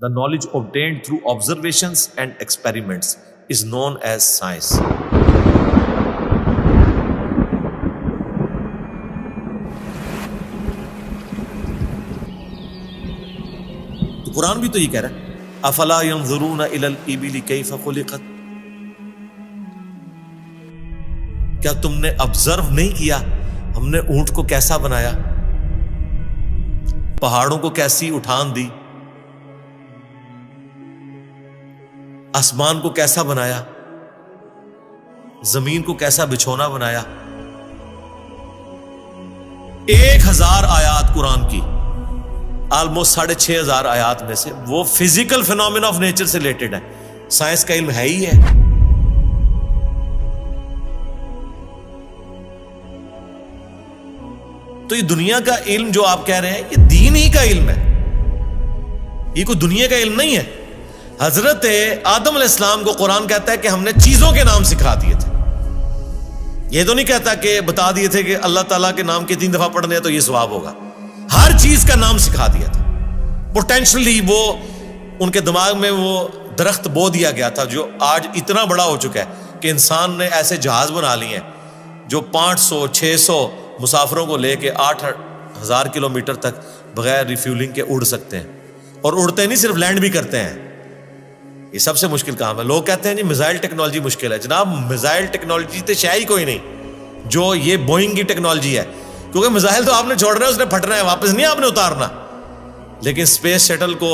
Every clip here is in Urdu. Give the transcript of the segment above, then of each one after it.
The knowledge obtained through observations and experiments is known as science. تو قرآن بھی تو یہ کہہ رہا ہے افلا ينظرون الى الابل كيف خلقت. کیا تم نے آبزرو نہیں کیا ہم نے اونٹ کو کیسا بنایا، پہاڑوں کو کیسی اٹھان دی، آسمان کو کیسا بنایا، زمین کو کیسا بچھونا بنایا. 1000 آیات قرآن کی، آلموسٹ 6500 آیات میں سے وہ فزیکل فینومینا آف نیچر سے ریلیٹڈ ہے. سائنس کا علم ہے ہی ہے. تو یہ دنیا کا علم جو آپ کہہ رہے ہیں یہ دین ہی کا علم ہے، یہ کوئی دنیا کا علم نہیں ہے. حضرت آدم علیہ السلام کو قرآن کہتا ہے کہ ہم نے چیزوں کے نام سکھا دیے تھے. یہ تو نہیں کہتا کہ بتا دیے تھے کہ اللہ تعالیٰ کے نام کے 3 دفعہ پڑھنے ہیں تو یہ ثواب ہوگا. ہر چیز کا نام سکھا دیا تھا. پوٹینشلی وہ ان کے دماغ میں وہ درخت بو دیا گیا تھا جو آج اتنا بڑا ہو چکا ہے کہ انسان نے ایسے جہاز بنا لیے ہیں جو 500-600 مسافروں کو لے کے 8000 کلومیٹر تک بغیر ریفیولنگ کے اڑ سکتے ہیں. اور اڑتے نہیں، صرف لینڈ بھی کرتے ہیں. یہ سب سے مشکل کام ہے. لوگ کہتے ہیں جی میزائل ٹیکنالوجی مشکل ہے. جناب میزائل ٹیکنالوجی تو شے ہی کوئی نہیں جو یہ بوئنگ کی ٹیکنالوجی ہے، کیونکہ میزائل تو آپ نے چھوڑنا ہے، اس نے پھٹنا ہے، واپس نہیں آپ نے اتارنا. لیکن اسپیس شٹل کو،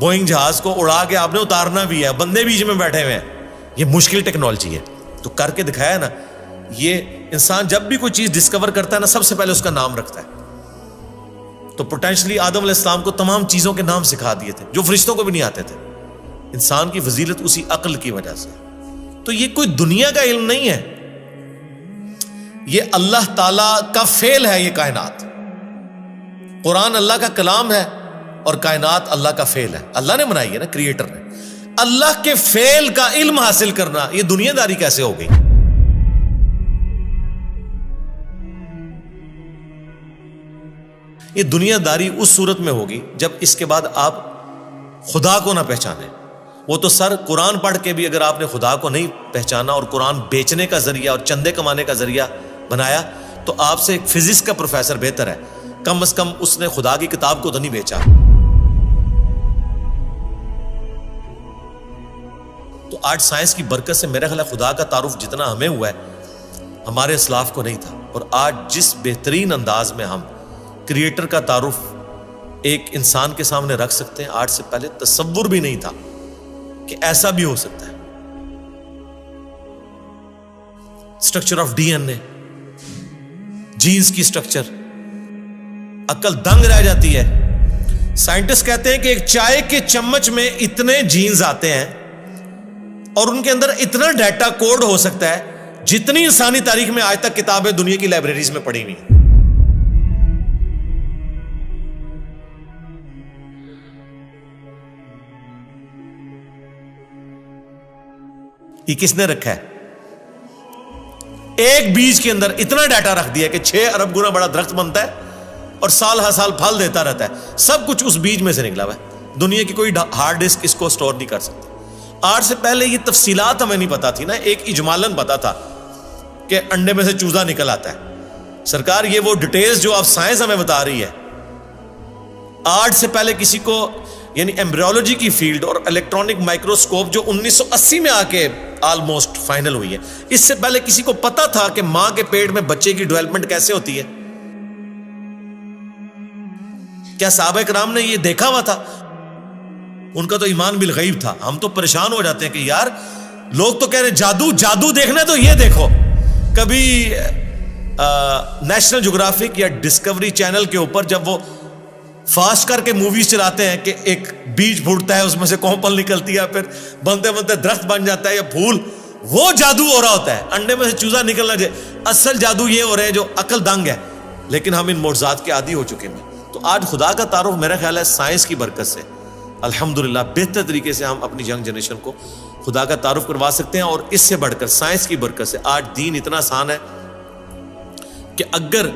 بوئنگ جہاز کو اڑا کے آپ نے اتارنا بھی ہے، بندے بیچ میں بیٹھے ہوئے ہیں. یہ مشکل ٹیکنالوجی ہے. تو کر کے دکھایا نا. یہ انسان جب بھی کوئی چیز ڈسکور کرتا ہے نا سب سے پہلے اس کا نام رکھتا ہے. تو پوٹینشلی آدم علیہ السلام کو تمام چیزوں کے نام سکھا دیے تھے جو فرشتوں کو بھی نہیں آتے تھے. انسان کی فضیلت اسی عقل کی وجہ سے. تو یہ کوئی دنیا کا علم نہیں ہے، یہ اللہ تعالی کا فعل ہے. یہ کائنات، قرآن اللہ کا کلام ہے اور کائنات اللہ کا فعل ہے. اللہ نے بنائی ہے نا، کریٹر نے. اللہ کے فعل کا علم حاصل کرنا یہ دنیا داری کیسے ہو گئی؟ یہ دنیا داری اس صورت میں ہوگی جب اس کے بعد آپ خدا کو نہ پہچانیں. وہ تو سر قرآن پڑھ کے بھی اگر آپ نے خدا کو نہیں پہچانا اور قرآن بیچنے کا ذریعہ اور چندے کمانے کا ذریعہ بنایا تو آپ سے ایک فزکس کا پروفیسر بہتر ہے. کم از کم اس نے خدا کی کتاب کو تو نہیں بیچا. تو آج سائنس کی برکت سے میرا خیال ہے خدا کا تعارف جتنا ہمیں ہوا ہے ہمارے اسلاف کو نہیں تھا. اور آج جس بہترین انداز میں ہم کریٹر کا تعارف ایک انسان کے سامنے رکھ سکتے ہیں، آج سے پہلے تصور بھی نہیں تھا کہ ایسا بھی ہو سکتا ہے. Structure of D N A, genes کی اسٹرکچر، عقل دنگ رہ جاتی ہے. سائنٹسٹ کہتے ہیں کہ ایک چائے کے چمچ میں اتنے جینز آتے ہیں اور ان کے اندر اتنا ڈیٹا کوڈ ہو سکتا ہے جتنی انسانی تاریخ میں آج تک کتابیں دنیا کی لائبریریز میں پڑھی ہوئی ہیں. یہ کس نے رکھا ہے؟ ایک بیج کے اندر اتنا ڈیٹا رکھ دیا کہ 6 ارب گنا بڑا درخت بنتا ہے اور سال ہر سال پھل دیتا رہتا ہے. سب کچھ اس بیج میں سے نکلا ہوا ہے. دنیا کی کوئی ہارڈ ڈسک اس کو سٹور نہیں کر سکتی. آج سے پہلے یہ تفصیلات ہمیں نہیں پتا تھی نا. ایک اجمالاً پتا تھا کہ انڈے میں سے چوزا نکل آتا ہے. سرکار یہ وہ ڈیٹیلز جو اب سائنس ہمیں بتا رہی ہے، آج سے پہلے کسی کو، یعنی ایمبریولوجی کی فیلڈ اور الیکٹرانک مائکروسکوپ جو 1980 میں آ کے آلموسٹ فائنل ہوئی ہے، اس سے پہلے کسی کو پتا تھا کہ ماں کے پیٹ میں بچے کی ڈیولپمنٹ کیسے ہوتی ہے؟ کیا صحابہ کرام نے یہ دیکھا ہوا تھا؟ ان کا تو ایمان بالغیب تھا. ہم تو پریشان ہو جاتے ہیں کہ یار لوگ تو کہہ رہے جادو جادو دیکھنا ہے تو یہ دیکھو. کبھی نیشنل جغرافک یا ڈسکوری چینل کے اوپر جب وہ فاسٹ کر کے موویز چلاتے ہیں کہ ایک بیج پھوٹتا ہے، اس میں سے کونپل نکلتی ہے، پھر بنتے بنتے درخت بن جاتا ہے یا پھول، وہ جادو ہو رہا ہوتا ہے. انڈے میں سے چوزا نکلنا جائے. اصل جادو یہ ہو رہا ہے جو عقل دنگ ہے. لیکن ہم ان معجزات کے عادی ہو چکے ہیں. تو آج خدا کا تعارف میرا خیال ہے سائنس کی برکت سے الحمدللہ بہتر طریقے سے ہم اپنی ینگ جنریشن کو خدا کا تعارف کروا سکتے ہیں. اور اس سے بڑھ کر سائنس کی برکت سے آج دین اتنا آسان ہے کہ اگر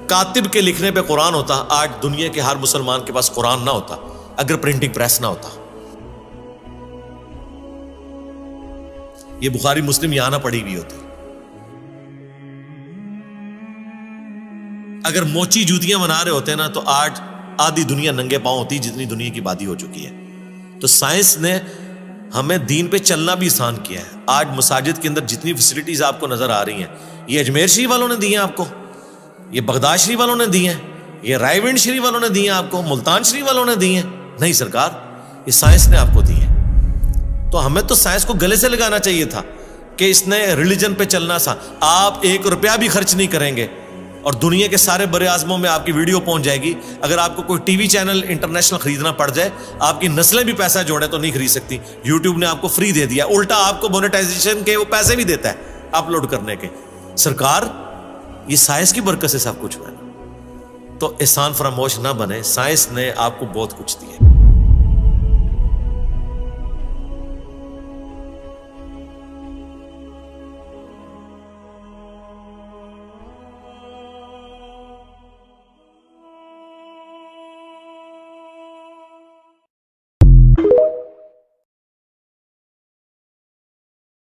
کاتب کے لکھنے پہ قرآن ہوتا، آج دنیا کے ہر مسلمان کے پاس قرآن نہ ہوتا. اگر پرنٹنگ پریس نہ ہوتا. یہ بخاری مسلم یہاں نہ پڑھی ہوئی ہوتی. اگر موچی جوتیاں بنا رہے ہوتے نا تو آج آدھی دنیا ننگے پاؤں ہوتی جتنی دنیا کی آبادی ہو چکی ہے. تو سائنس نے ہمیں دین پہ چلنا بھی آسان کیا ہے. آج مساجد کے اندر جتنی فیسلٹیز آپ کو نظر آ رہی ہیں یہ اجمیر شریف والوں نے دی ہیں آپ کو, یہ بغداد شریف والوں نے دی ہیں, یہ رائے ونڈ شریف والوں نے دی ہیں آپ کو, ملتان شریف والوں نے دی ہیں. نہیں سرکار, یہ سائنس نے آپ کو دی ہیں. تو ہمیں تو سائنس کو گلے سے لگانا چاہیے تھا کہ اس نے ریلیجن پہ چلنا سا. آپ 1 روپیہ بھی خرچ نہیں کریں گے اور دنیا کے سارے بر اعظموں میں آپ کی ویڈیو پہنچ جائے گی. اگر آپ کو کوئی ٹی وی چینل انٹرنیشنل خریدنا پڑ جائے, آپ کی نسلیں بھی پیسہ جوڑیں تو نہیں خرید سکتی. یوٹیوب نے آپ کو فری دے دیا, الٹا آپ کو مونیٹائزیشن کے وہ پیسے بھی دیتا ہے اپلوڈ کرنے کے. سرکار یہ سائنس کی برکت سے سب کچھ ہوا ہے. تو احسان فراموش نہ بنے, سائنس نے آپ کو بہت کچھ دیا.